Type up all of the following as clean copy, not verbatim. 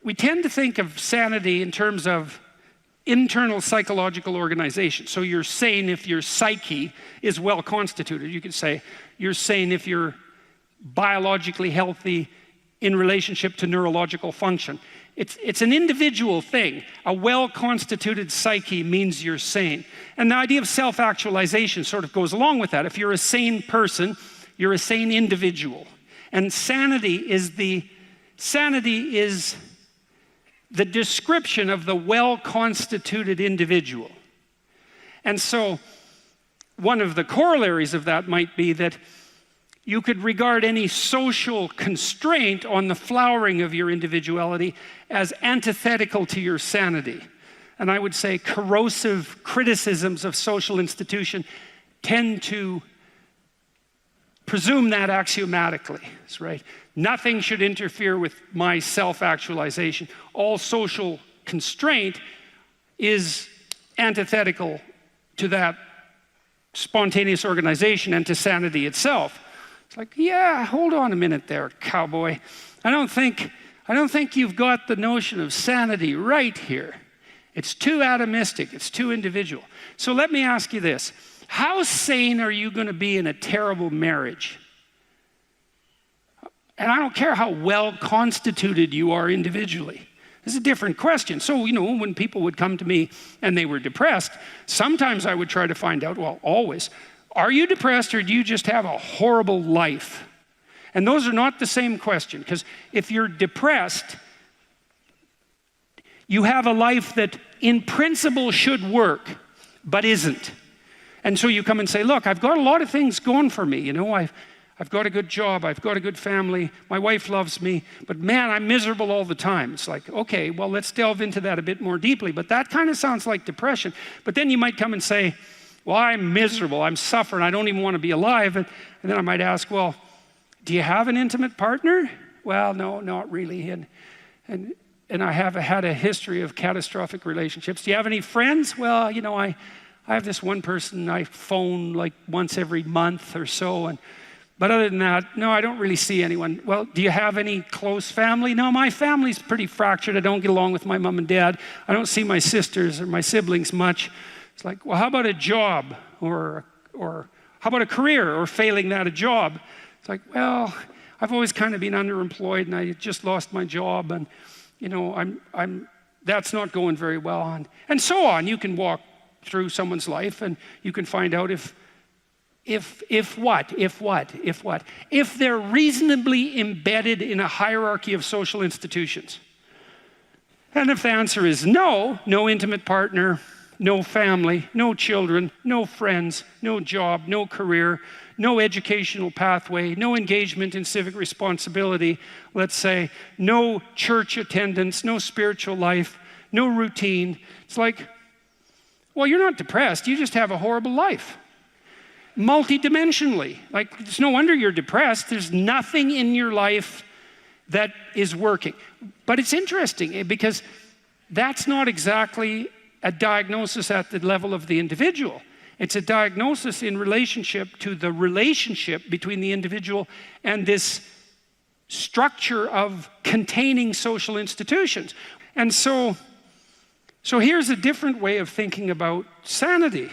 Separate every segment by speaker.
Speaker 1: We tend to think of sanity in terms of internal psychological organization. So you're sane if your psyche is well constituted. You could say you're sane if you're biologically healthy in relationship to neurological function. It's an individual thing. A well-constituted psyche means you're sane. And the idea of self-actualization sort of goes along with that. If you're a sane person, you're a sane individual. And sanity is the description of the well-constituted individual. And so one of the corollaries of that might be that you could regard any social constraint on the flowering of your individuality as antithetical to your sanity. And I would say corrosive criticisms of social institution tend to presume that axiomatically, right? Nothing should interfere with my self-actualization. All social constraint is antithetical to that spontaneous organization and to sanity itself. It's like, yeah, hold on a minute there, cowboy. I don't think you've got the notion of sanity right here. It's too atomistic, it's too individual. So let me ask you this. How sane are you going to be in a terrible marriage? And I don't care how well constituted you are individually. This is a different question. So, when people would come to me and they were depressed, sometimes I would try to find out, well, always, are you depressed or do you just have a horrible life? And those are not the same question, because if you're depressed, you have a life that in principle should work, but isn't. And so you come and say, look, I've got a lot of things going for me. I've got a good job, I've got a good family, my wife loves me, but man, I'm miserable all the time. It's like, okay, well, let's delve into that a bit more deeply, but that kind of sounds like depression. But then you might come and say, well, I'm miserable, I'm suffering, I don't even want to be alive. And then I might ask, well, do you have an intimate partner? Well, no, not really. And I have had a history of catastrophic relationships. Do you have any friends? Well, I have this one person I phone like once every month or so. But other than that, no, I don't really see anyone. Well, do you have any close family? No, my family's pretty fractured. I don't get along with my mom and dad. I don't see my sisters or my siblings much. It's like, well, how about a job? Or how about a career? Or failing that, a job? It's like, well, I've always kind of been underemployed and I just lost my job and, that's not going very well. And so on. You can walk through someone's life and you can find out if they're reasonably embedded in a hierarchy of social institutions. And if the answer is no intimate partner, no family, no children, no friends, no job, no career, no educational pathway, no engagement in civic responsibility, let's say, no church attendance, no spiritual life, no routine. It's like, well, you're not depressed, you just have a horrible life. Multidimensionally. Like, it's no wonder you're depressed. There's nothing in your life that is working. But it's interesting because that's not exactly a diagnosis at the level of the individual. It's a diagnosis in relationship to the relationship between the individual and this structure of containing social institutions. And so here's a different way of thinking about sanity.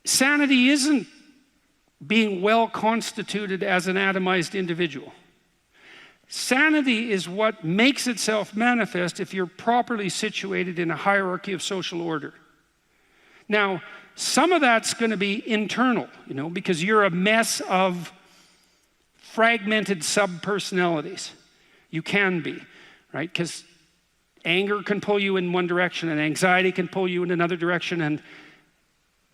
Speaker 1: Sanity isn't being well constituted as an atomized individual. Sanity is what makes itself manifest if you're properly situated in a hierarchy of social order. Now, some of that's going to be internal, because you're a mess of fragmented subpersonalities. You can be, right? Because anger can pull you in one direction, and anxiety can pull you in another direction, and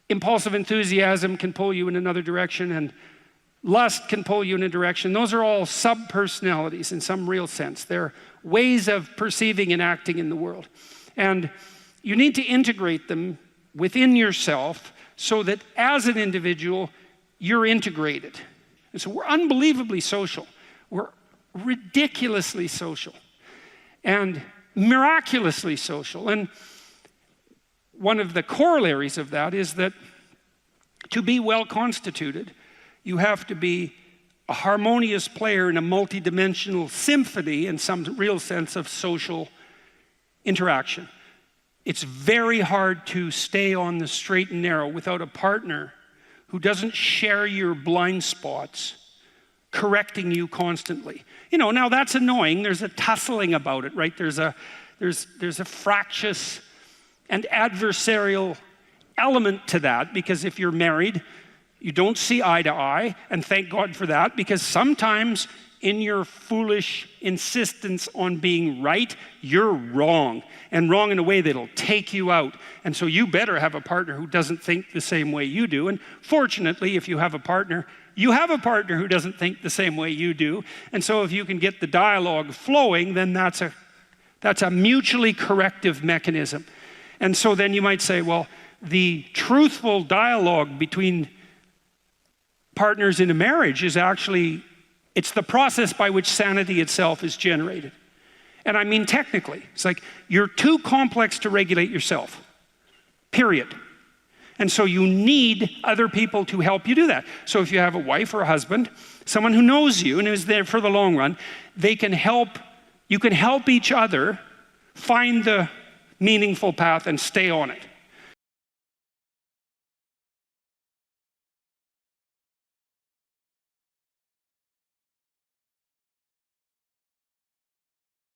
Speaker 1: impulsive enthusiasm can pull you in another direction, and lust can pull you in a direction. Those are all subpersonalities in some real sense. They're ways of perceiving and acting in the world. And you need to integrate them within yourself so that as an individual, you're integrated. And so we're unbelievably social. We're ridiculously social and miraculously social. And one of the corollaries of that is that to be well constituted, you have to be a harmonious player in a multidimensional symphony in some real sense of social interaction. It's very hard to stay on the straight and narrow without a partner who doesn't share your blind spots, correcting you constantly. You know, now that's annoying. There's a tussling about it, right? There's a fractious and adversarial element to that, because if you're married, you don't see eye to eye, and thank God for that, because sometimes in your foolish insistence on being right, you're wrong, and wrong in a way that'll take you out. And so you better have a partner who doesn't think the same way you do. And fortunately, if you have a partner, you have a partner who doesn't think the same way you do. And so if you can get the dialogue flowing, then that's a mutually corrective mechanism. And so then you might say, well, the truthful dialogue between partners in a marriage is actually, it's the process by which sanity itself is generated. And I mean technically, it's like you're too complex to regulate yourself, period. And so you need other people to help you do that. So if you have a wife or a husband, someone who knows you and is there for the long run, they can help, you can help each other find the meaningful path and stay on it.